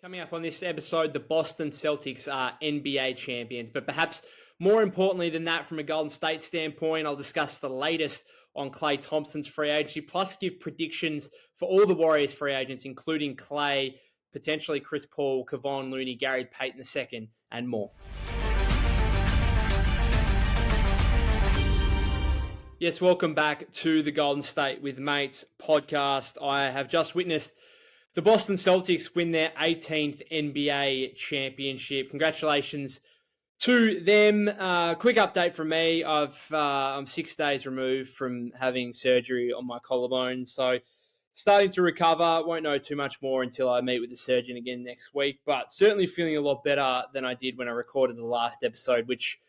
Coming up on this episode, the Boston Celtics are NBA champions, but perhaps more importantly than that, from a Golden State standpoint, I'll discuss the latest on Klay Thompson's free agency, plus give predictions for all the Warriors free agents, including Klay, potentially Chris Paul, Kevon Looney, Gary Payton II, and more. Yes, welcome back to the Golden State with Mates podcast. I have just witnessed the Boston Celtics win their 18th NBA championship. Congratulations to them. Quick update from me. I'm 6 days removed from having surgery on my collarbone, so starting to recover. Won't know too much more until I meet with the surgeon again next week, but certainly feeling a lot better than I did when I recorded the last episode, which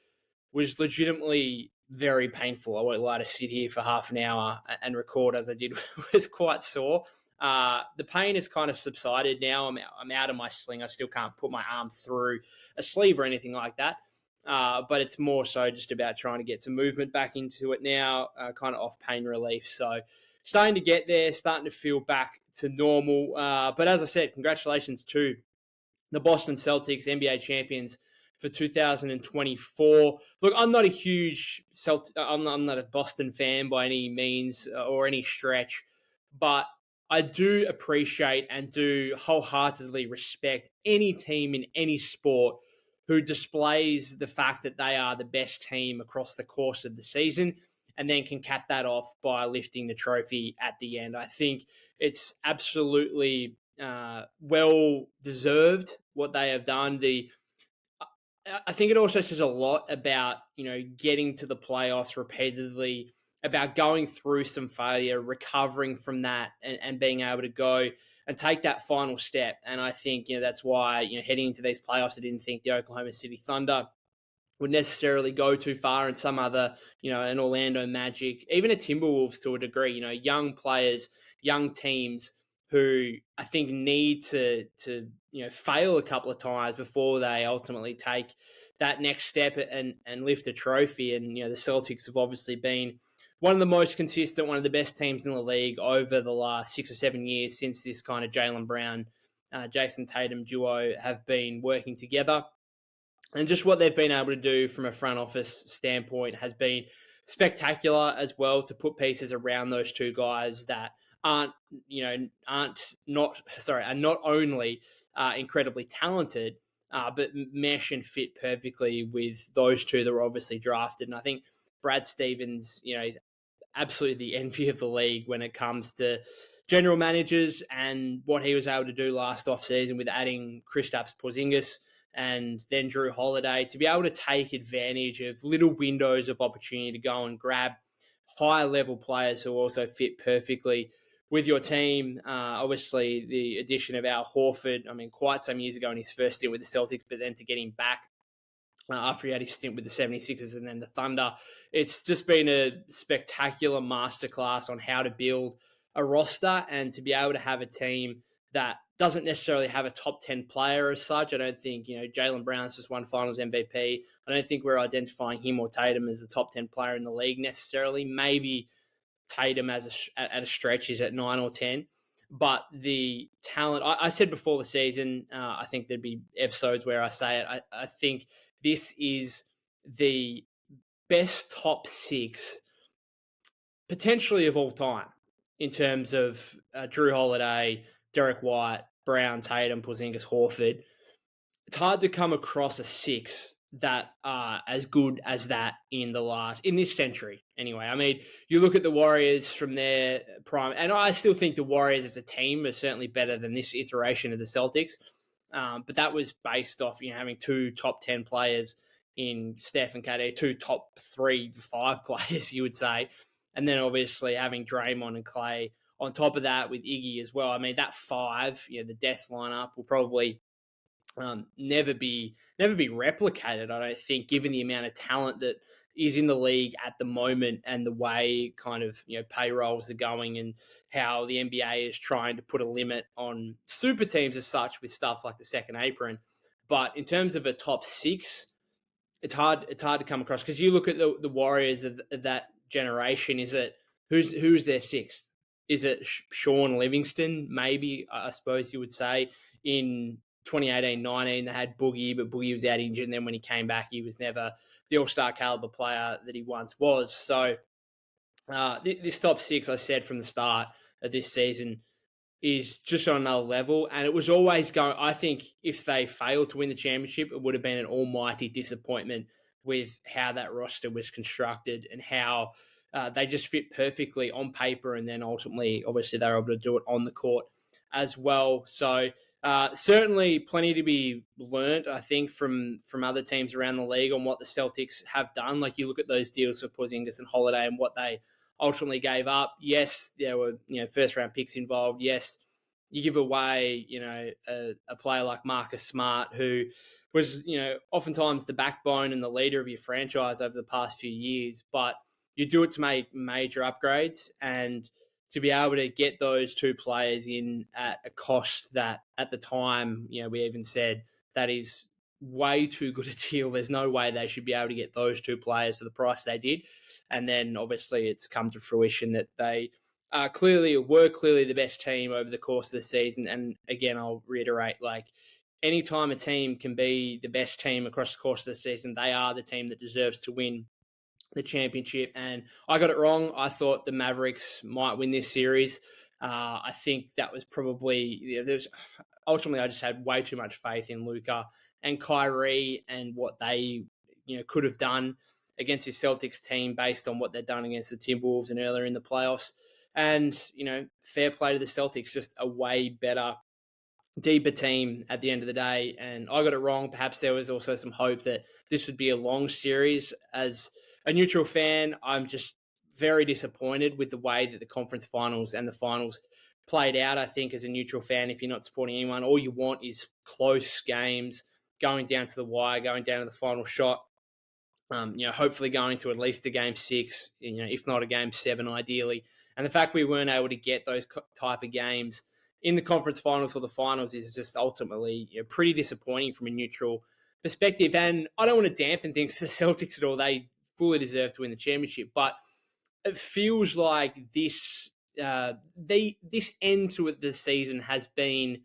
was legitimately very painful. I won't lie, to sit here for half an hour and record as I did was quite sore. The pain has kind of subsided now. I'm out of my sling. I still can't put my arm through a sleeve or anything like that. But it's more so just about trying to get some movement back into it now, kind of off pain relief. So starting to get there, starting to feel back to normal. But as I said, congratulations to the Boston Celtics, NBA champions for 2024. Look, I'm not a huge I'm not a Boston fan by any means or any stretch, but I do appreciate and do wholeheartedly respect any team in any sport who displays the fact that they are the best team across the course of the season and then can cap that off by lifting the trophy at the end. I think it's absolutely well-deserved what they have done. I think it also says a lot about, getting to the playoffs repeatedly, about going through some failure, recovering from that, and being able to go and take that final step. And I think, that's why, heading into these playoffs, I didn't think the Oklahoma City Thunder would necessarily go too far, and some other, an Orlando Magic, even a Timberwolves to a degree, young players, young teams who I think need to fail a couple of times before they ultimately take that next step and lift a trophy. And, the Celtics have obviously been one of the most consistent, one of the best teams in the league over the last 6 or 7 years since this kind of Jaylen Brown, Jason Tatum duo have been working together. And just what they've been able to do from a front office standpoint has been spectacular as well, to put pieces around those two guys that are not only incredibly talented, but mesh and fit perfectly with those two that were obviously drafted. And I think Brad Stevens, is absolutely the envy of the league when it comes to general managers, and what he was able to do last offseason with adding Kristaps Porzingis and then Drew Holiday, to be able to take advantage of little windows of opportunity to go and grab higher level players who also fit perfectly with your team. Obviously, the addition of Al Horford, quite some years ago in his first stint with the Celtics, but then to get him back after he had his stint with the 76ers and then the Thunder. It's just been a spectacular masterclass on how to build a roster and to be able to have a team that doesn't necessarily have a top 10 player as such. I don't think, Jaylen Brown's just won Finals MVP. I don't think we're identifying him or Tatum as a top 10 player in the league necessarily. Maybe Tatum at a stretch is at 9 or 10. But the talent, I said before the season, I think there'd be episodes where I say it, I think this is the best top 6 potentially of all time in terms of Drew Holiday, Derek White, Brown, Tatum, Porzingis, Horford. It's hard to come across a 6 that are as good as that in this century. Anyway, you look at the Warriors from their prime, and I still think the Warriors as a team are certainly better than this iteration of the Celtics. But that was based off, having 2 top 10 players in Steph and KD, 2 top 3 to 5 players, you would say. And then obviously having Draymond and Klay on top of that with Iggy as well. That 5, the death lineup will probably never be replicated, I don't think, given the amount of talent that is in the league at the moment and the way kind of, payrolls are going and how the NBA is trying to put a limit on super teams as such with stuff like the second apron. But in terms of a top 6, it's hard to come across, because you look at the Warriors of that generation. Is it who's their 6th? Is it Sean Livingston? Maybe, I suppose you would say, in 2018-19, they had Boogie, but Boogie was out injured. And then when he came back, he was never the all-star caliber player that he once was. So this top six, I said from the start of this season, is just on another level. And it was always going, I think if they failed to win the championship, it would have been an almighty disappointment with how that roster was constructed and how they just fit perfectly on paper. And then ultimately, obviously, they were able to do it on the court as well. So certainly plenty to be learned, I think, from other teams around the league on what the Celtics have done. Like you look at those deals for Porzingis and Holiday and what they ultimately gave up. Yes, there were first round picks involved. Yes, you give away a player like Marcus Smart, who was oftentimes the backbone and the leader of your franchise over the past few years, but you do it to make major upgrades and to be able to get those two players in at a cost that at the time, we even said that is way too good a deal. There's no way they should be able to get those two players for the price they did. And then obviously it's come to fruition that they were clearly the best team over the course of the season. And again, I'll reiterate, like anytime a team can be the best team across the course of the season, they are the team that deserves to win the championship. And I got it wrong. I thought the Mavericks might win this series. I think that was probably, ultimately I just had way too much faith in Luka and Kyrie and what they could have done against his Celtics team based on what they've done against the Timberwolves and earlier in the playoffs. And, fair play to the Celtics, just a way better, deeper team at the end of the day. And I got it wrong. Perhaps there was also some hope that this would be a long series. As a neutral fan, I'm just very disappointed with the way that the conference finals and the finals played out. I think as a neutral fan, if you're not supporting anyone, all you want is close games, going down to the wire, going down to the final shot. Hopefully going to at least a game 6, if not a game 7, ideally. And the fact we weren't able to get those type of games in the conference finals or the finals is just ultimately pretty disappointing from a neutral perspective. And I don't want to dampen things for the Celtics at all. They fully deserve to win the championship, but it feels like this end to the season has been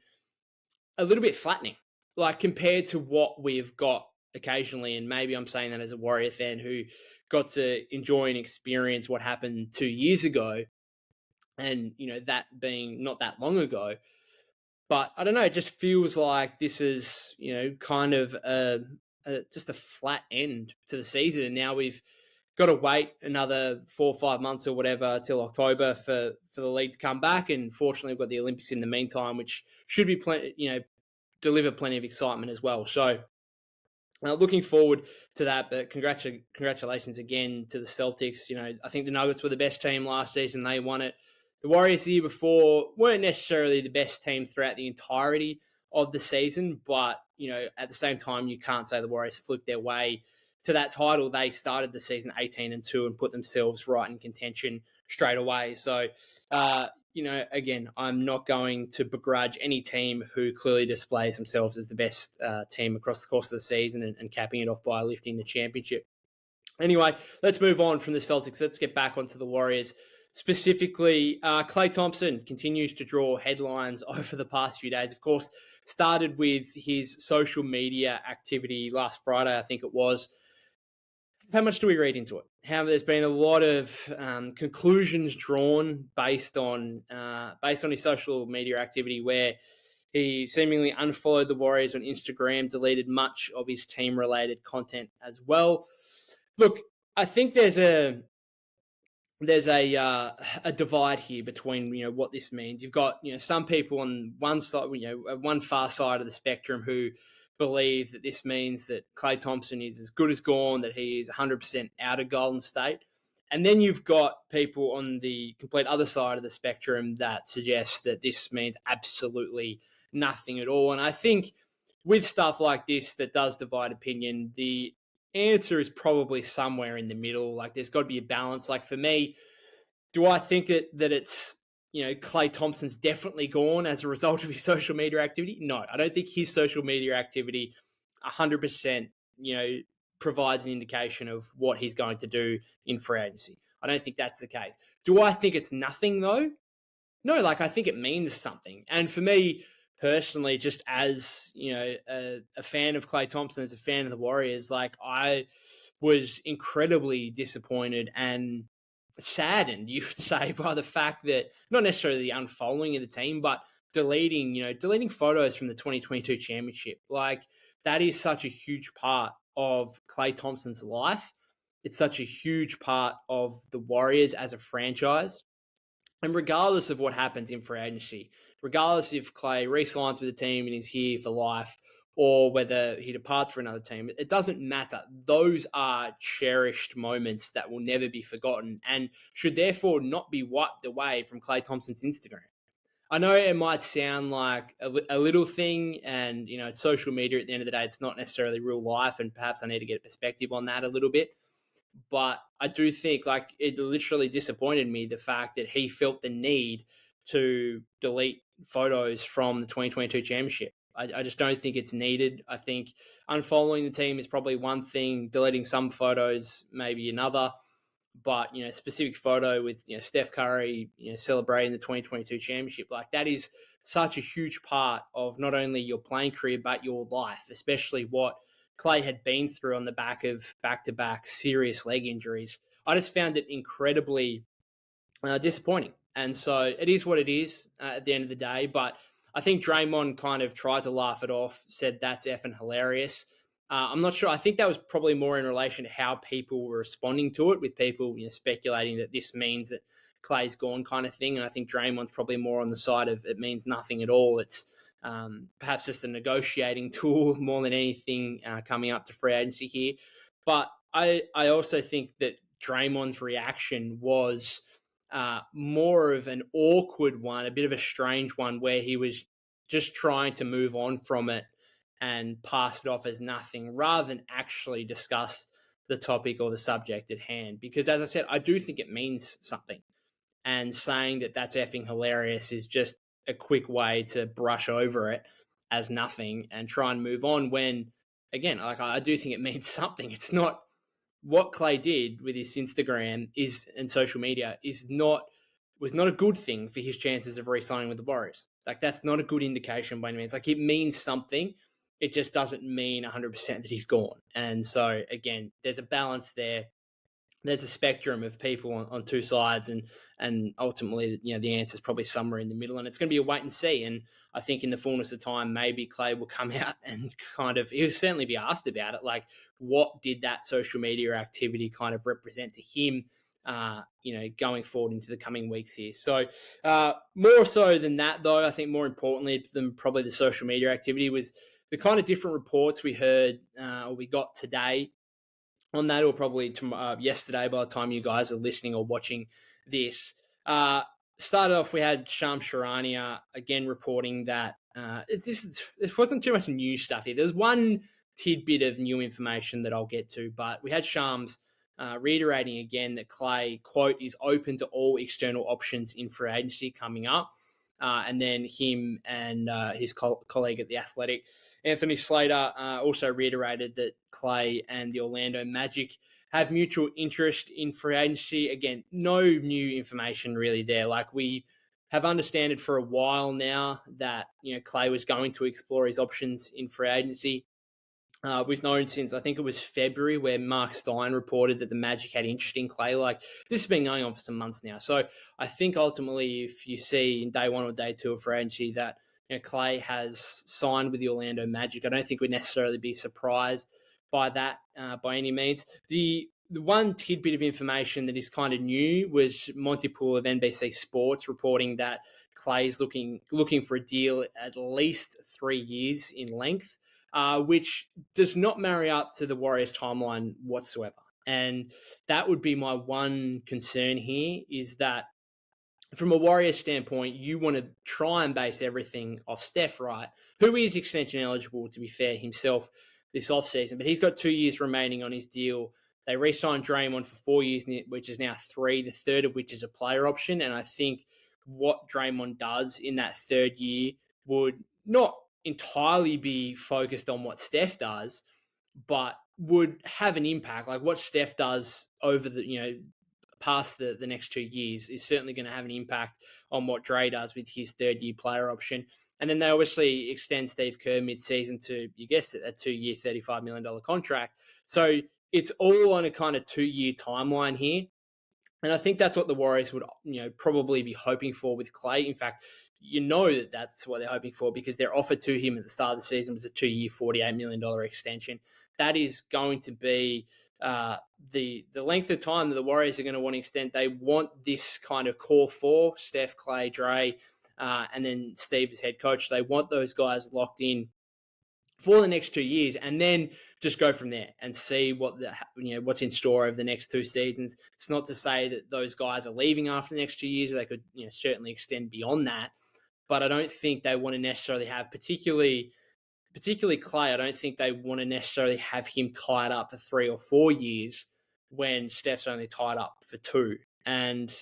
a little bit flattening, like compared to what we've got occasionally. And maybe I'm saying that as a Warrior fan who got to enjoy and experience what happened 2 years ago, and that being not that long ago. But I don't know, it just feels like this is kind of just a flat end to the season, and now we've got to wait another 4 or 5 months or whatever till October for the league to come back. And fortunately, we've got the Olympics in the meantime, which should be deliver plenty of excitement as well. So looking forward to that, but congratulations again to the Celtics. I think the Nuggets were the best team last season. They won it. The Warriors the year before weren't necessarily the best team throughout the entirety of the season, but, at the same time, you can't say the Warriors flipped their way to that title. They started the season 18-2 and put themselves right in contention straight away. So, again, I'm not going to begrudge any team who clearly displays themselves as the best team across the course of the season and capping it off by lifting the championship. Anyway, let's move on from the Celtics. Let's get back onto the Warriors. Specifically, Klay Thompson continues to draw headlines over the past few days. Of course, started with his social media activity last Friday, I think it was. How much do we read into it? There's been a lot of conclusions drawn based on his social media activity, where he seemingly unfollowed the Warriors on Instagram, deleted much of his team-related content as well. Look, I think there's a divide here between what this means. You've got some people on one side, one far side of the spectrum who believe that this means that Klay Thompson is as good as gone, that he is 100% out of Golden State. And then you've got people on the complete other side of the spectrum that suggest that this means absolutely nothing at all. And I think with stuff like this that does divide opinion, the answer is probably somewhere in the middle. Like there's got to be a balance. Like for me, do I think that it's Klay Thompson's definitely gone as a result of his social media activity? No, I don't think his social media activity 100% provides an indication of what he's going to do in free agency. I don't think that's the case. Do I think it's nothing though? No, I think it means something. And for me personally, just as a fan of Klay Thompson, as a fan of the Warriors, like I was incredibly disappointed and saddened, you would say, by the fact that not necessarily the unfolding of the team, but deleting photos from the 2022 championship. Like that is such a huge part of Klay Thompson's life. It's such a huge part of the Warriors as a franchise. And regardless of what happens in free agency, regardless if Klay re-signs with the team and is here for life, or whether he departs for another team, it doesn't matter. Those are cherished moments that will never be forgotten and should therefore not be wiped away from Klay Thompson's Instagram. I know it might sound like a little thing, and it's social media at the end of the day. It's not necessarily real life, and perhaps I need to get a perspective on that a little bit. But I do think like it literally disappointed me the fact that he felt the need to delete photos from the 2022 championship. I just don't think it's needed. I think unfollowing the team is probably one thing, deleting some photos, maybe another. But specific photo with Steph Curry, celebrating the 2022 championship, like that is such a huge part of not only your playing career but your life, especially what Klay had been through on the back of back-to-back serious leg injuries. I just found it incredibly disappointing. And so it is what it is at the end of the day. But I think Draymond kind of tried to laugh it off, said that's effing hilarious. I'm not sure. I think that was probably more in relation to how people were responding to it, with people speculating that this means that Klay's gone kind of thing. And I think Draymond's probably more on the side of it means nothing at all. It's perhaps just a negotiating tool more than anything coming up to free agency here. But I also think that Draymond's reaction was more of an awkward one, a bit of a strange one, where he was just trying to move on from it and pass it off as nothing rather than actually discuss the topic or the subject at hand. Because as I said, I do think it means something. And saying that that's effing hilarious is just a quick way to brush over it as nothing and try and move on when, again, like I do think it means something. It's not what Klay did with his Instagram and social media was not a good thing for his chances of re-signing with the Warriors. Like that's not a good indication by any means. Like it means something. It just doesn't mean 100% that he's gone. And so again, there's a balance there. There's a spectrum of people on two sides, and ultimately, the answer is probably somewhere in the middle, and it's going to be a wait and see. And I think in the fullness of time, maybe Klay will come out and he'll certainly be asked about it. Like, what did that social media activity kind of represent to him, going forward into the coming weeks here? So more so than that, though, I think more importantly than probably the social media activity was the kind of different reports we heard or we got today on that, or probably yesterday by the time you guys are listening or watching this. Started off, we had Shams Charania again reporting that this wasn't too much new stuff here. There's one tidbit of new information that I'll get to, but we had Shams reiterating again that Klay, quote, is open to all external options in free agency coming up. And then him and his colleague at The Athletic, Anthony Slater, also reiterated that Klay and the Orlando Magic have mutual interest in free agency. Again, no new information really there. Like we have understood it for a while now that Klay was going to explore his options in free agency. We've known since I think it was February where Mark Stein reported that the Magic had interest in Klay. Like this has been going on for some months now. So I think ultimately, if you see in day one or day two of free agency that Klay has signed with the Orlando Magic, I don't think we'd necessarily be surprised by that by any means. The one tidbit of information that is kind of new was Monty Poole of NBC Sports reporting that Klay's looking for a deal at least 3 years in length. Which does not marry up to the Warriors timeline whatsoever. And that would be my one concern here, is that from a Warriors standpoint, you want to try and base everything off Steph, right? Who is extension eligible, to be fair, himself this offseason, but he's got 2 years remaining on his deal. They re-signed Draymond for 4 years, which is now 3, the third of which is a player option. And I think what Draymond does in that third year would not entirely be focused on what Steph does, but would have an impact. Like what Steph does over the, past the next 2 years is certainly going to have an impact on what Dre does with his third year player option. And then they obviously extend Steve Kerr mid-season to, you guessed it, a 2-year, $35 million contract. So it's all on a kind of 2-year timeline here. And I think that's what the Warriors would, probably be hoping for with Klay. In fact, that's what they're hoping for, because their offer to him at the start of the season was a 2-year, $48 million extension. That is going to be the length of time that the Warriors are going to want to extend. They want this kind of core four: Steph, Klay, Dre, and then Steve as head coach. They want those guys locked in for the next 2 years, and then just go from there and see what's in store over the next 2 seasons. It's not to say that those guys are leaving after the next 2 years. They could certainly extend beyond that, but I don't think they want to necessarily have, particularly Klay, I don't think they want to necessarily have him tied up for 3 or 4 years when Steph's only tied up for 2. And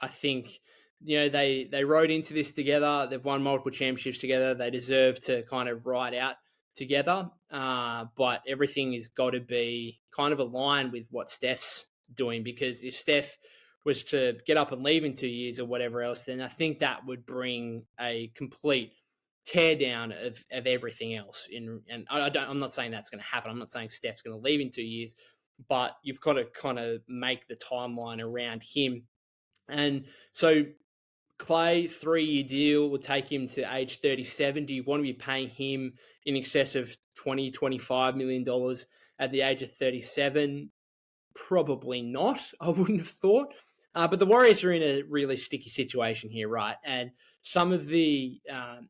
I think they rode into this together. They've won multiple championships together. They deserve to kind of ride out together, but everything has got to be kind of aligned with what Steph's doing, because if Steph was to get up and leave in 2 years or whatever else, then I think that would bring a complete tear down of everything else. And I'm not saying that's going to happen. I'm not saying Steph's going to leave in 2 years, but you've got to kind of make the timeline around him. And so Klay, 3-year deal, will take him to age 37. Do you want to be paying him in excess of $25 million at the age of 37? Probably not, I wouldn't have thought. But the Warriors are in a really sticky situation here, right? And some of the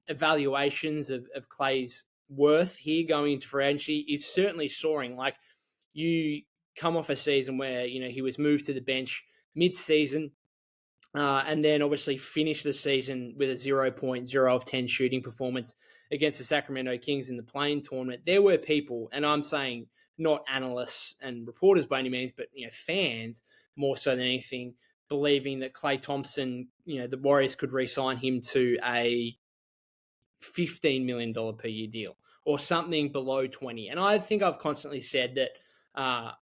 evaluations of Klay's worth here going into free agency is certainly soaring. Like, you come off a season where, he was moved to the bench mid-season, and then obviously finished the season with a 0.0 of 10 shooting performance against the Sacramento Kings in the play-in tournament. There were people, and I'm saying not analysts and reporters by any means, but fans more so than anything, believing that Klay Thompson, the Warriors could re-sign him to a $15 million per year deal or something below 20. And I think I've constantly said that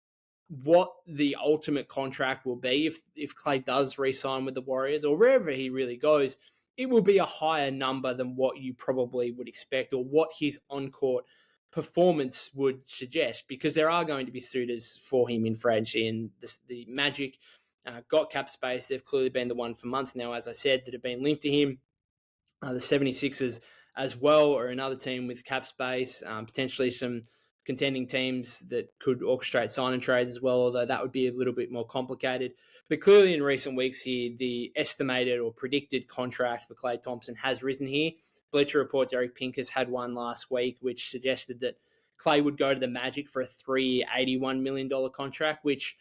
what the ultimate contract will be if Klay does re-sign with the Warriors or wherever he really goes, it will be a higher number than what you probably would expect or what his on-court performance would suggest, because there are going to be suitors for him in free agency, and the Magic got cap space. They've clearly been the one for months now, as I said, that have been linked to him. The 76ers as well are another team with cap space, potentially some contending teams that could orchestrate sign and trades as well, although that would be a little bit more complicated. But clearly in recent weeks here, the estimated or predicted contract for Klay Thompson has risen here. Bleacher Report's Eric Pincus had one last week, which suggested that Klay would go to the Magic for a 3-year, $81 million contract, which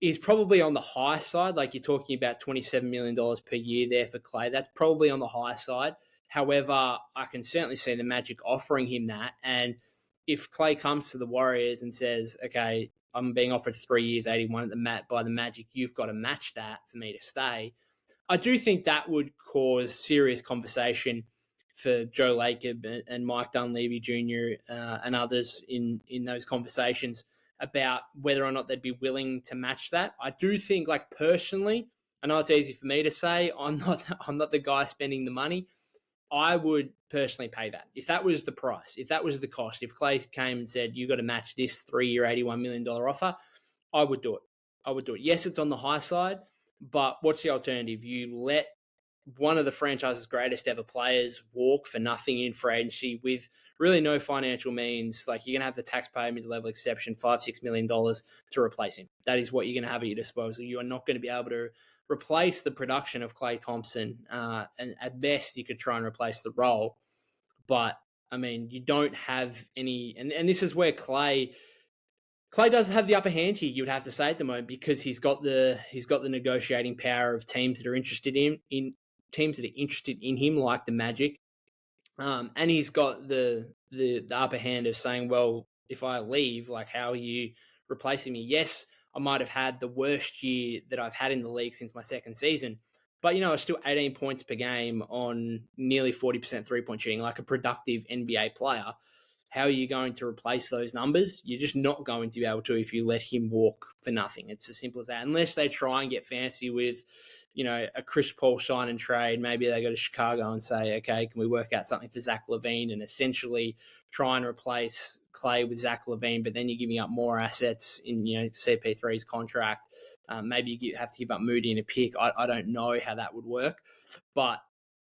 is probably on the high side. Like, you're talking about $27 million per year there for Klay. That's probably on the high side. However, I can certainly see the Magic offering him that. And if Klay comes to the Warriors and says, okay, I'm being offered 3 years, 81 by the Magic, you've got to match that for me to stay, I do think that would cause serious conversation for Joe Lacob and Mike Dunleavy Jr. And others in those conversations about whether or not they'd be willing to match that. I do think, like, personally, I know it's easy for me to say, I'm not the guy spending the money. I would personally pay that. If that was the price, if that was the cost, if Klay came and said, you got to match this 3-year, $81 million offer, I would do it. Yes, it's on the high side, but what's the alternative? You let one of the franchise's greatest ever players walk for nothing in free agency with really no financial means. Like, you're going to have the taxpayer mid-level exception, $5-6 million to replace him. That is what you're going to have at your disposal. You are not going to be able to replace the production of Klay Thompson. And at best, you could try and replace the role. But, I mean, you don't have any... And this is where Klay does have the upper hand here, you would have to say, at the moment, because he's got the negotiating power of teams that are interested in teams that are interested in him, like the Magic. And he's got the upper hand of saying, well, if I leave, like, how are you replacing me? Yes, I might have had the worst year that I've had in the league since my second season, but, it's still 18 points per game on nearly 40% three-point shooting, like a productive NBA player. How are you going to replace those numbers? You're just not going to be able to if you let him walk for nothing. It's as simple as that. Unless they try and get fancy with, a Chris Paul sign and trade. Maybe they go to Chicago and say, okay, can we work out something for Zach LaVine and essentially try and replace Klay with Zach LaVine, but then you're giving up more assets in, CP3's contract. Maybe you have to give up Moody in a pick. I don't know how that would work, but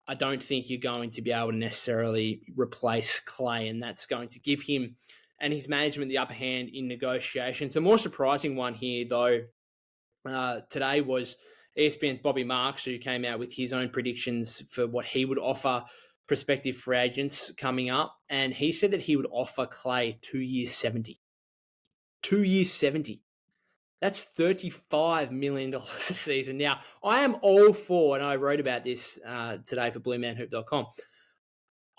I don't think you're going to be able to necessarily replace Klay, and that's going to give him and his management the upper hand in negotiations. The more surprising one here, though, today was ESPN's Bobby Marks, who came out with his own predictions for what he would offer prospective free agents coming up. And he said that he would offer Klay 2 years 70. 2 years 70. That's $35 million a season. Now, I am all for, and I wrote about this today for BlueManHoop.com,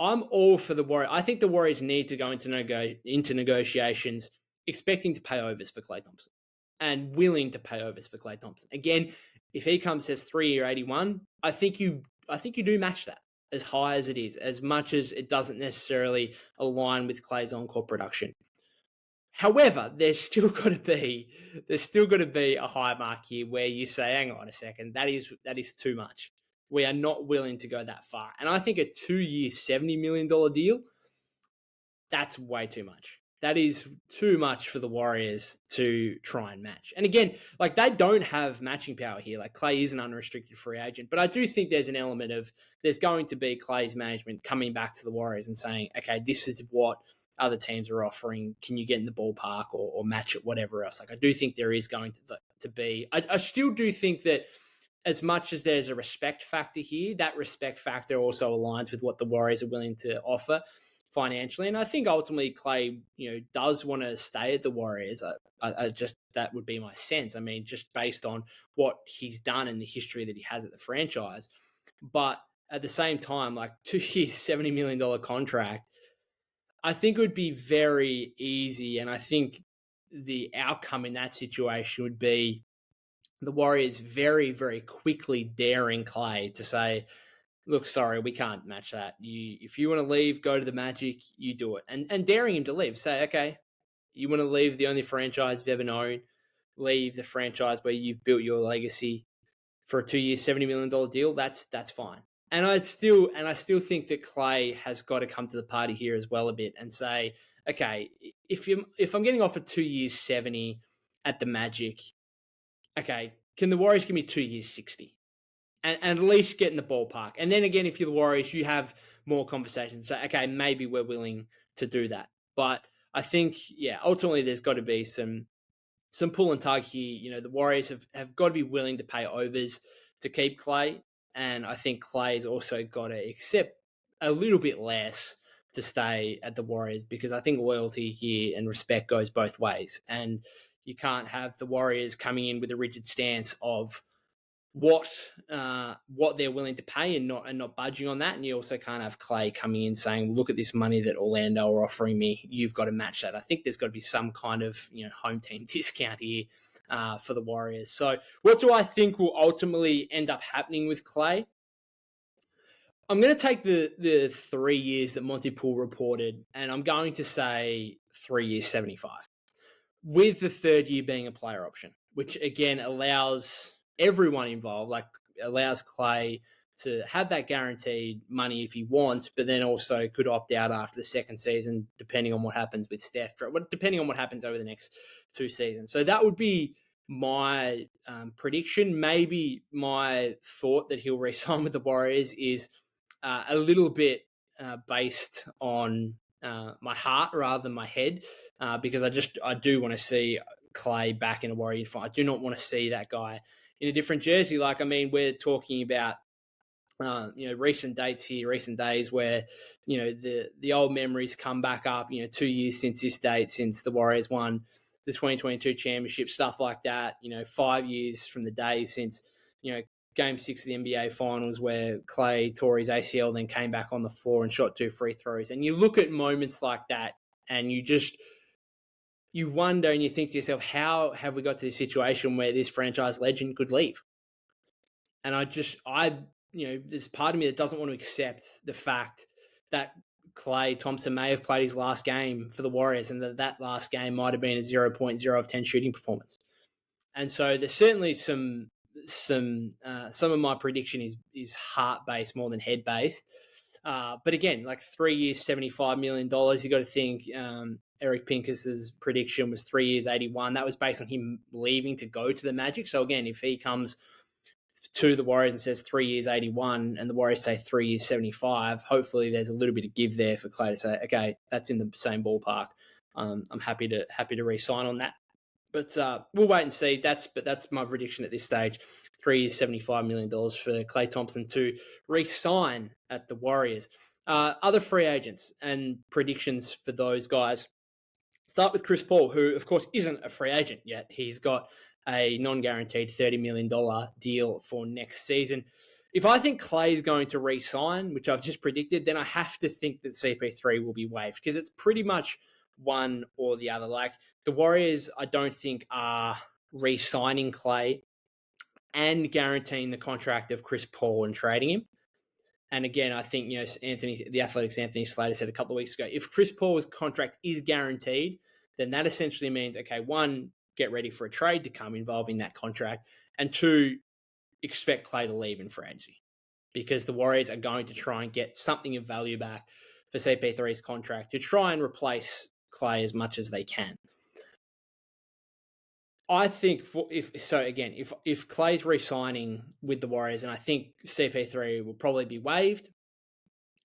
I'm all for the Warriors. I think the Warriors need to go into negotiations expecting to pay overs for Klay Thompson and willing to pay overs for Klay Thompson. Again, if he comes as 3-year 81, I think you do match that as high as it is, as much as it doesn't necessarily align with Klay's on-court production. However, there's still got to be a high mark here where you say, hang on a second, that is too much. We are not willing to go that far. And I think a 2-year, $70 million deal, that's way too much. That is too much for the Warriors to try and match. And again, like, they don't have matching power here. Like, Klay is an unrestricted free agent. But I do think there's an element of there's going to be Klay's management coming back to the Warriors and saying, okay, this is what other teams are offering. Can you get in the ballpark or match it, whatever else? Like, I do think there is going to be. I still do think that as much as there's a respect factor here, that respect factor also aligns with what the Warriors are willing to offer financially. And I think ultimately Klay, does want to stay at the Warriors. I just, that would be my sense. I mean, just based on what he's done and the history that he has at the franchise. But at the same time, like, 2 years, $70 million contract, I think it would be very easy. And I think the outcome in that situation would be the Warriors very, very quickly daring Klay to say, look, sorry, we can't match that. If you want to leave, go to the Magic, you do it. And daring him to leave. Say, okay, you want to leave the only franchise you've ever known, leave the franchise where you've built your legacy for a 2 year, $70 million deal, that's fine. And I still think that Klay has got to come to the party here as well a bit and say, okay, if I'm getting offered 2 years 70 at the Magic, okay, can the Warriors give me 2 years 60? And at least get in the ballpark. And then again, if you're the Warriors, you have more conversations. Say, okay, maybe we're willing to do that. But I think, ultimately there's got to be some pull and tug here. The Warriors have got to be willing to pay overs to keep Klay. And I think Klay's also got to accept a little bit less to stay at the Warriors, because I think loyalty here and respect goes both ways. And you can't have the Warriors coming in with a rigid stance of what they're willing to pay and not budging on that. And you also can't have Klay coming in saying, look at this money that Orlando are offering me, you've got to match that. I think there's got to be some kind of home team discount here for the Warriors. So what do I think will ultimately end up happening with Klay? I'm going to take the 3 years that Monty Poole reported, and I'm going to say 3 years 75, with the third year being a player option, which again allows everyone involved, like allows Klay to have that guaranteed money if he wants, but then also could opt out after the second season, depending on what happens with Steph, depending on what happens over the next 2 seasons. So that would be my prediction. Maybe my thought that he'll re-sign with the Warriors is a little bit based on my heart rather than my head, because I do want to see Klay back in a Warrior fight. I do not want to see that guy in a different jersey. Like, I mean, we're talking about recent days where the old memories come back up. 2 years since this date, since the Warriors won the 2022 championship, stuff like that. 5 years from the day since Game 6 of the NBA Finals, where Klay tore his ACL, then came back on the floor and shot 2 free throws. And you look at moments like that, and you wonder and you think to yourself, how have we got to this situation where this franchise legend could leave? And there's part of me that doesn't want to accept the fact that Klay Thompson may have played his last game for the Warriors, and that last game might have been a 0.0 of 10 shooting performance. And so there's certainly some some of my prediction is heart based more than head based. But again, like 3 years, $75 million. You got to think Eric Pincus's prediction was 3 years, 81. That was based on him leaving to go to the Magic. So again, if he comes to the Warriors and says 3 years, 81, and the Warriors say 3 years, 75, hopefully there's a little bit of give there for Klay to say, okay, that's in the same ballpark. I'm happy to re-sign on that. But we'll wait and see. That's my prediction at this stage. 3 years, $75 million for Klay Thompson to re-sign at the Warriors. Other free agents and predictions for those guys. Start with Chris Paul, who, of course, isn't a free agent yet. He's got a non-guaranteed $30 million deal for next season. If I think Klay is going to re-sign, which I've just predicted, then I have to think that CP3 will be waived because it's pretty much one or the other. Like the Warriors, I don't think are re-signing Klay and guaranteeing the contract of Chris Paul and trading him. And again, I think, the Athletic's Anthony Slater said a couple of weeks ago, if Chris Paul's contract is guaranteed, then that essentially means, okay, one, get ready for a trade to come involving that contract, and two, expect Klay to leave in free agency because the Warriors are going to try and get something of value back for CP3's contract to try and replace Klay as much as they can. I think if Klay's re-signing with the Warriors, and I think CP3 will probably be waived,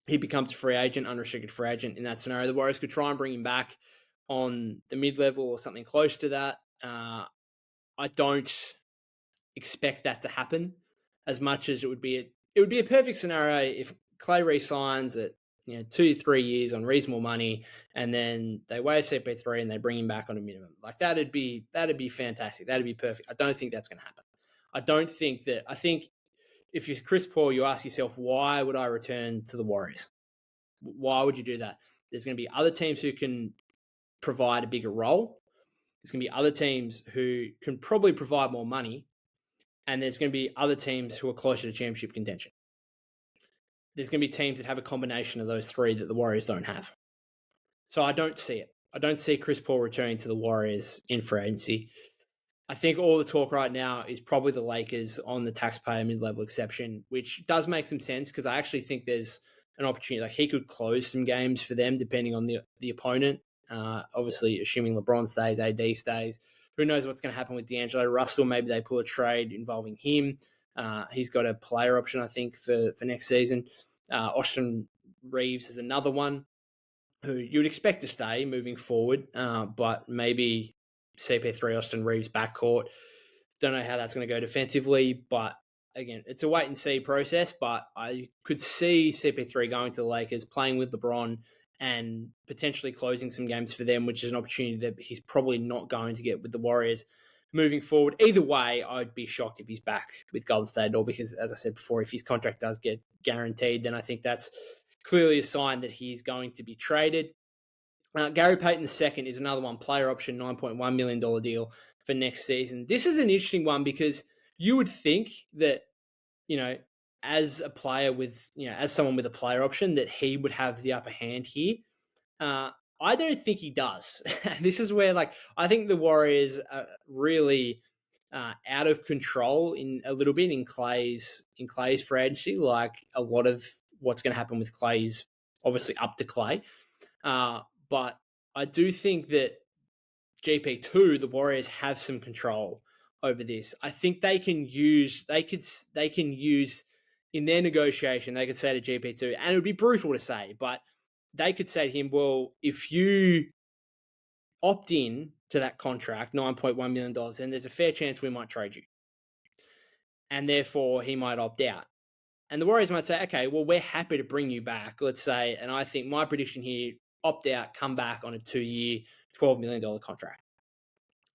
he becomes a free agent, unrestricted free agent in that scenario. The Warriors could try and bring him back on the mid-level or something close to that. I don't expect that to happen as much as it would be a perfect scenario if Klay re-signs at 2-3 years on reasonable money, and then they waive CP3 and they bring him back on a minimum. Like that'd be fantastic. That'd be perfect. I don't think that's going to happen. I think if you're Chris Paul, you ask yourself, why would I return to the Warriors? Why would you do that? There's going to be other teams who can provide a bigger role. There's going to be other teams who can probably provide more money. And there's going to be other teams who are closer to championship contention. There's going to be teams that have a combination of those three that the Warriors don't have. So I don't see it. I don't see Chris Paul returning to the Warriors in free agency. I think all the talk right now is probably the Lakers on the taxpayer mid-level exception, which does make some sense because I actually think there's an opportunity. Like he could close some games for them depending on the opponent. Obviously, assuming LeBron stays, AD stays. Who knows what's going to happen with D'Angelo Russell? Maybe they pull a trade involving him. He's got a player option, I think, for next season. Austin Reeves is another one who you would expect to stay moving forward, but maybe CP3, Austin Reeves backcourt. Don't know how that's going to go defensively, but again, it's a wait and see process, but I could see CP3 going to the Lakers, playing with LeBron, and potentially closing some games for them, which is an opportunity that he's probably not going to get with the Warriors moving forward. Either way, I'd be shocked if he's back with Golden State at all because, as I said before, if his contract does get guaranteed, then I think that's clearly a sign that he's going to be traded. Gary Payton II is another one, player option, $9.1 million deal for next season. This is an interesting one because you would think that, as a player with, as someone with a player option, that he would have the upper hand here. I don't think he does. This is where, I think the Warriors are really out of control in a little bit in Klay's free agency. Like a lot of what's going to happen with Klay is obviously up to Klay. But I do think that GP2, the Warriors have some control over this. I think they can use in their negotiation, they could say to GP2, and it would be brutal to say, but they could say to him, well, if you opt in to that contract, $9.1 million, then there's a fair chance we might trade you. And therefore, he might opt out. And the Warriors might say, okay, well, we're happy to bring you back, let's say, and I think my prediction here, opt out, come back on a 2-year, $12 million contract.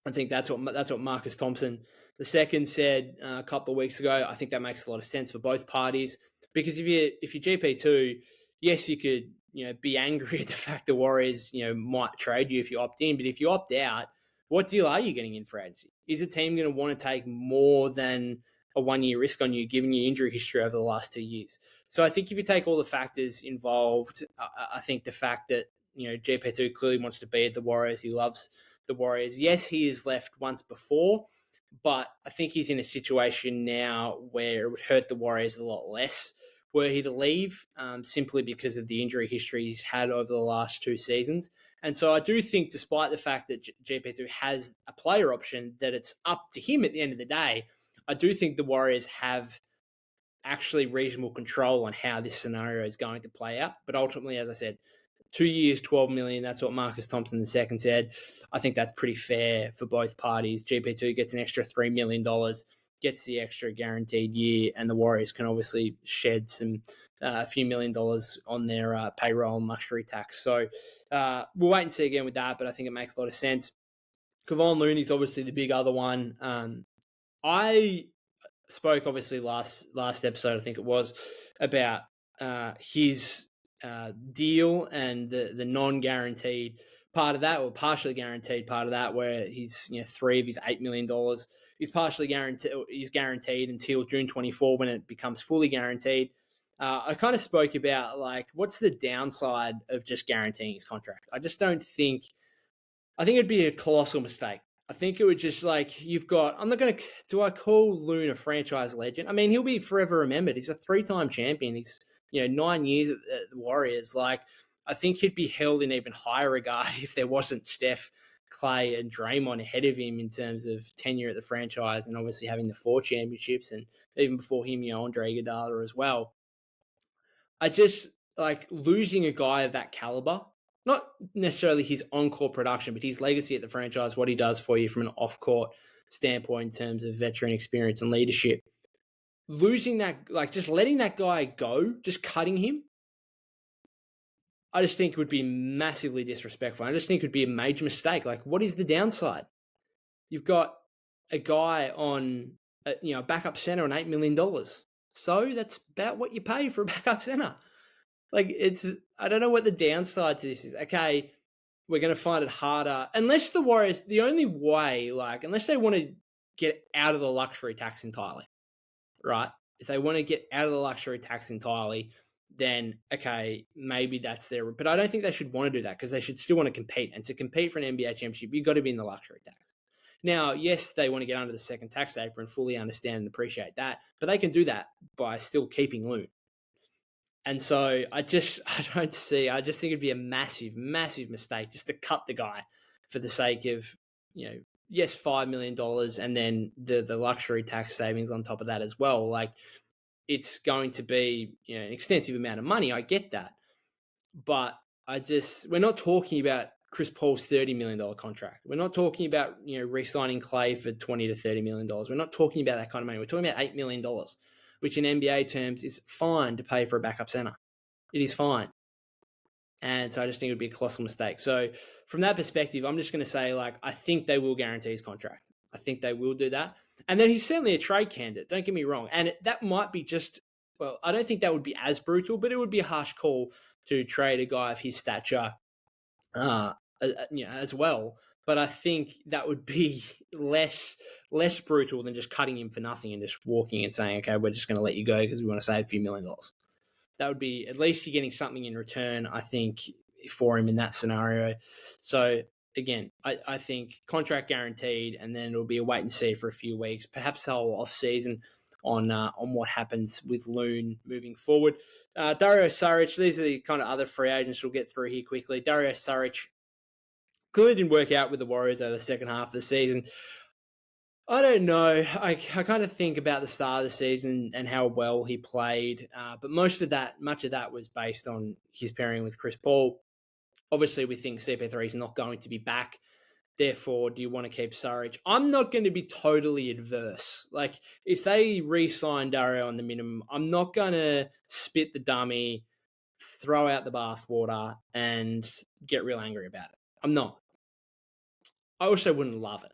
I think that's what Marcus Thompson II said a couple of weeks ago. I think that makes a lot of sense for both parties because if you're GP2, yes, you could be angry at the fact the Warriors might trade you if you opt in, but if you opt out, what deal are you getting in for agency? Is a team going to want to take more than a 1-year risk on you, given your injury history over the last 2 years? So I think if you take all the factors involved, I think the fact that GP2 clearly wants to be at the Warriors, he loves the Warriors. Yes, he has left once before, But I think he's in a situation now where it would hurt the Warriors a lot less were he to leave, simply because of the injury history he's had over the last 2 seasons. And so I do think, despite the fact that GP2 has a player option, that it's up to him at the end of the day. I do think the Warriors have actually reasonable control on how this scenario is going to play out. But ultimately, as I said, 2 years, 12 million. That's what Marcus Thompson II said. I think that's pretty fair for both parties. GP2 gets an extra $3 million, gets the extra guaranteed year, and the Warriors can obviously shed a few $1,000,000 on their payroll and luxury tax. So we'll wait and see again with that, but I think it makes a lot of sense. Kevon Looney's obviously the big other one. I spoke obviously last episode, I think it was, about his deal and the non-guaranteed part of that, or partially guaranteed part of that, where he's 3 of his $8 million is partially guaranteed. He's guaranteed until June 24 when it becomes fully guaranteed. I kind of spoke about what's the downside of just guaranteeing his contract. I just don't think. I think it'd be a colossal mistake. I think it would just you've got. I'm not going to. Do I call Loon a franchise legend? I mean, he'll be forever remembered. He's a 3-time champion. He's 9 years at the Warriors. I think he'd be held in even higher regard if there wasn't Steph, Klay, and Draymond ahead of him in terms of tenure at the franchise, and obviously having the 4 championships, and even before him, Andre Iguodala as well. I just losing a guy of that caliber. Not necessarily his on-court production, but his legacy at the franchise, what he does for you from an off-court standpoint in terms of veteran experience and leadership. Losing that, just letting that guy go, just cutting him, I just think would be massively disrespectful. I just think it would be a major mistake. What is the downside? You've got a guy on, a backup center on $8 million. So that's about what you pay for a backup center. I don't know what the downside to this is. Okay, we're going to find it harder. Unless the Warriors, the only way, unless they want to get out of the luxury tax entirely, right? If they want to get out of the luxury tax entirely, then, okay, maybe that's their. But I don't think they should want to do that, because they should still want to compete. And to compete for an NBA championship, you've got to be in the luxury tax. Now, yes, they want to get under the second tax apron, fully understand and appreciate that. But they can do that by still keeping Loon. And so I just think it'd be a massive, massive mistake just to cut the guy for the sake of, yes, $5 million and then the luxury tax savings on top of that as well. It's going to be, an extensive amount of money. I get that. But we're not talking about Chris Paul's $30 million contract. We're not talking about, re-signing Klay for $20 to $30 million. We're not talking about that kind of money. We're talking about $8 million. Which in NBA terms is fine to pay for a backup center. It is fine. And so I just think it would be a colossal mistake. So from that perspective, I'm just going to say, I think they will guarantee his contract. I think they will do that. And then he's certainly a trade candidate. Don't get me wrong. And that might be I don't think that would be as brutal, but it would be a harsh call to trade a guy of his stature, as well. But I think that would be less brutal than just cutting him for nothing and just walking and saying, okay, we're just going to let you go because we want to save a few $1 million. That would be, at least you're getting something in return, I think, for him in that scenario. So again, I think contract guaranteed, and then it'll be a wait and see for a few weeks, perhaps the whole off season on what happens with Loon moving forward. Dario Saric, these are the kind of other free agents we'll get through here quickly. Dario Saric clearly didn't work out with the Warriors over the second half of the season. I don't know. I kind of think about the start of the season and how well he played, but much of that was based on his pairing with Chris Paul. Obviously, we think CP3 is not going to be back. Therefore, do you want to keep Saric? I'm not going to be totally adverse. If they re-sign Dario on the minimum, I'm not going to spit the dummy, throw out the bathwater, and get real angry about it. I'm not. I also wouldn't love it.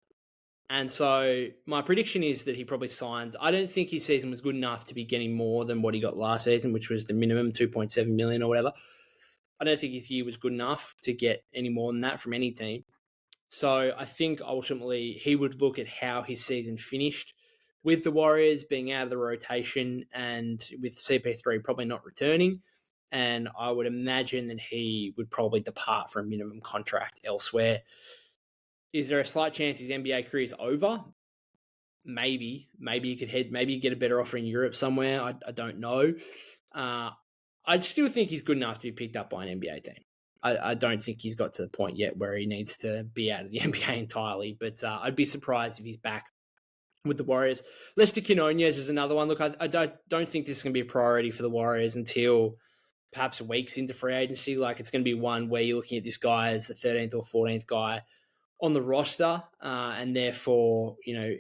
And so my prediction is that he probably signs. I don't think his season was good enough to be getting more than what he got last season, which was the minimum, 2.7 million or whatever. I don't think his year was good enough to get any more than that from any team. So I think ultimately he would look at how his season finished with the Warriors being out of the rotation and with CP3 probably not returning. And I would imagine that he would probably depart for a minimum contract elsewhere. Is there a slight chance his NBA career is over? maybe you could maybe you get a better offer in Europe somewhere. I don't know. I still think he's good enough to be picked up by an NBA team. I don't think he's got to the point yet where he needs to be out of the NBA entirely, but I'd be surprised if he's back with the Warriors. Lester Quinones is another one. Look, I don't think this is going to be a priority for the Warriors until perhaps weeks into free agency. Like, it's going to be one where you're looking at this guy as the 13th or 14th guy on the roster, and therefore,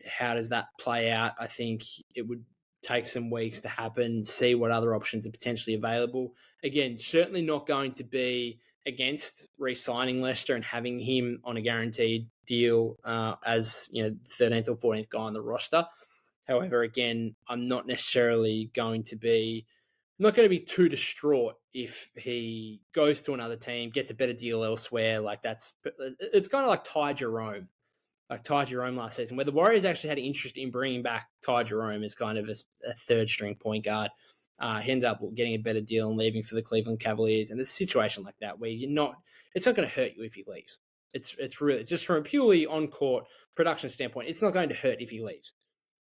how does that play out? I think it would take some weeks to happen, see what other options are potentially available. Again, certainly not going to be against re-signing Lester and having him on a guaranteed deal as 13th or 14th guy on the roster. However, again, I'm not necessarily going to be too distraught if he goes to another team, gets a better deal elsewhere. It's kind of like Ty Jerome last season, where the Warriors actually had interest in bringing back Ty Jerome as kind of a third string point guard. He ended up getting a better deal and leaving for the Cleveland Cavaliers. And it's a situation like that where it's not going to hurt you if he leaves. It's really just from a purely on court production standpoint, it's not going to hurt if he leaves.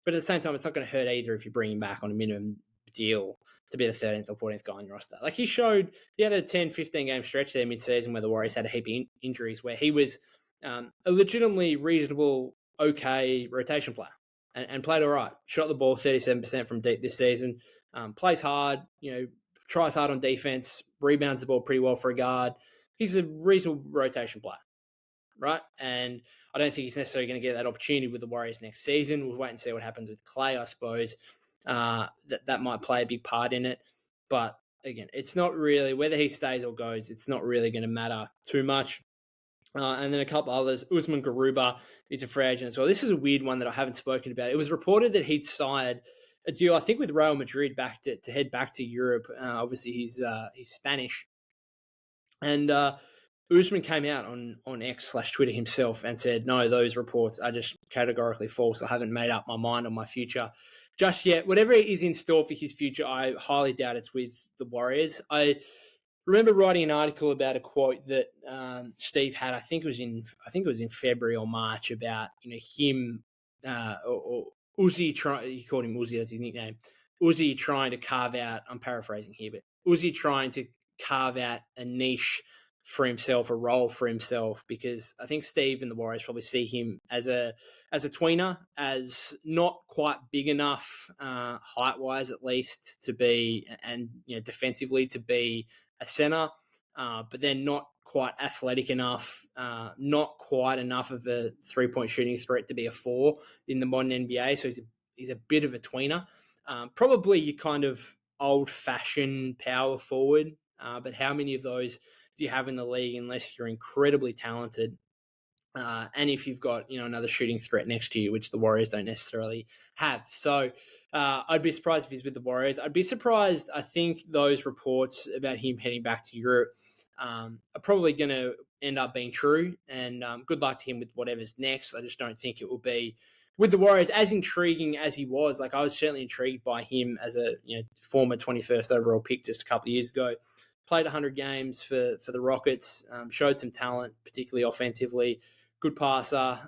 But at the same time, it's not going to hurt either if you bring him back on a minimum deal to be the 13th or 14th guy on your roster. Like, he had a 10, 15 game stretch there mid-season where the Warriors had a heap of injuries, where he was a legitimately reasonable, okay rotation player and played all right. Shot the ball 37% from deep this season, plays hard, tries hard on defense, rebounds the ball pretty well for a guard. He's a reasonable rotation player, right? And I don't think he's necessarily going to get that opportunity with the Warriors next season. We'll wait and see what happens with Klay, I suppose. That might play a big part in it. But again, it's not really, whether he stays or goes, it's not really going to matter too much. And then a couple others. Usman Garuba is a free agent as well. This is a weird one that I haven't spoken about. It was reported that he'd signed a deal, I think, with Real Madrid to head back to Europe. Obviously, he's Spanish. And Usman came out on X/Twitter himself and said, no, those reports are just categorically false. I haven't made up my mind on my future just yet. Whatever is in store for his future, I highly doubt it's with the Warriors. I remember writing an article about a quote that Steve had. I think it was in February or March, about him or Uzi he called him Uzi, that's his nickname. Uzi trying to carve out. I'm paraphrasing here, but Uzi trying to carve out a niche for himself, a role for himself, because I think Steve and the Warriors probably see him as a tweener, as not quite big enough height wise, at least, to be, and defensively to be a center, but then not quite athletic enough, not quite enough of a 3-point shooting threat to be a 4 in the modern NBA. So he's a bit of a tweener, probably your kind of old-fashioned power forward. But how many of those do you have in the league unless you're incredibly talented? And if you've got another shooting threat next to you, which the Warriors don't necessarily have. So I'd be surprised if he's with the Warriors. I'd be surprised. I think those reports about him heading back to Europe are probably going to end up being true. And good luck to him with whatever's next. I just don't think it will be with the Warriors as intriguing as he was. Like, I was certainly intrigued by him as a former 21st overall pick just a couple of years ago. Played 100 games for the Rockets, showed some talent, particularly offensively. Good passer,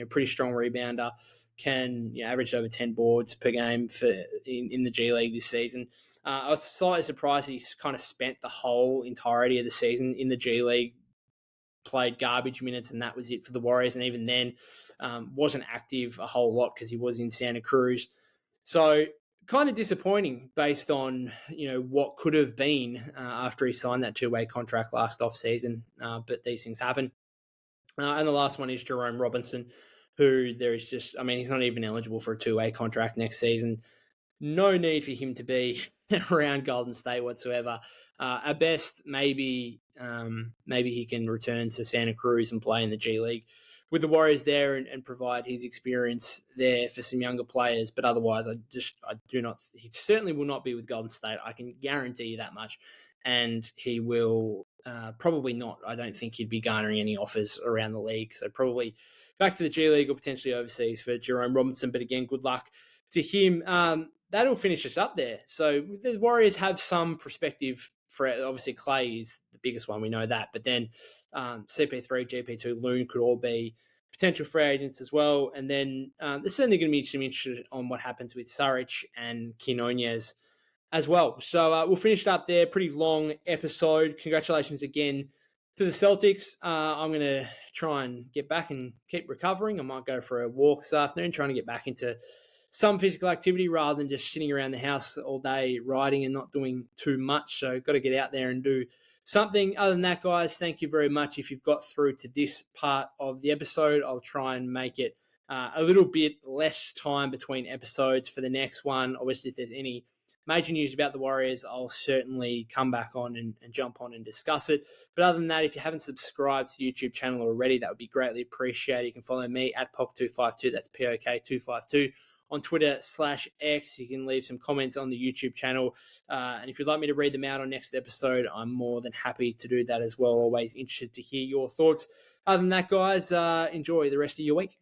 pretty strong rebounder. Can average over 10 boards per game in the G League this season. I was slightly surprised he's kind of spent the whole entirety of the season in the G League, played garbage minutes, and that was it for the Warriors. And even then, wasn't active a whole lot because he was in Santa Cruz. So kind of disappointing based on what could have been after he signed that 2-way contract last offseason. But these things happen. And the last one is Jerome Robinson, who there is just, he's not even eligible for a 2-way contract next season. No need for him to be around Golden State whatsoever. At best, maybe he can return to Santa Cruz and play in the G League with the Warriors there and provide his experience there for some younger players. But otherwise, he certainly will not be with Golden State. I can guarantee you that much. And he will probably not. I don't think he'd be garnering any offers around the league. So probably back to the G League or potentially overseas for Jerome Robinson. But again, good luck to him. That'll finish us up there. So the Warriors have some perspective for, obviously, Klay is the biggest one. We know that. But then CP3, GP2, Loon could all be potential free agents as well. And then there's certainly going to be some interest on what happens with Saric and Quinones as well. So we'll finish it up there. Pretty long episode. Congratulations again to the Celtics. I'm going to try and get back and keep recovering. I might go for a walk this afternoon, trying to get back into some physical activity rather than just sitting around the house all day writing and not doing too much. So got to get out there and do something. Other than that, guys, thank you very much. If you've got through to this part of the episode, I'll try and make it a little bit less time between episodes for the next one. Obviously, if there's any major news about the Warriors, I'll certainly come back on and jump on and discuss it. But other than that, if you haven't subscribed to the YouTube channel already, that would be greatly appreciated. You can follow me at POK252. That's POK252. On Twitter/X. You can leave some comments on the YouTube channel. And if you'd like me to read them out on next episode, I'm more than happy to do that as well. Always interested to hear your thoughts. Other than that, guys, enjoy the rest of your week.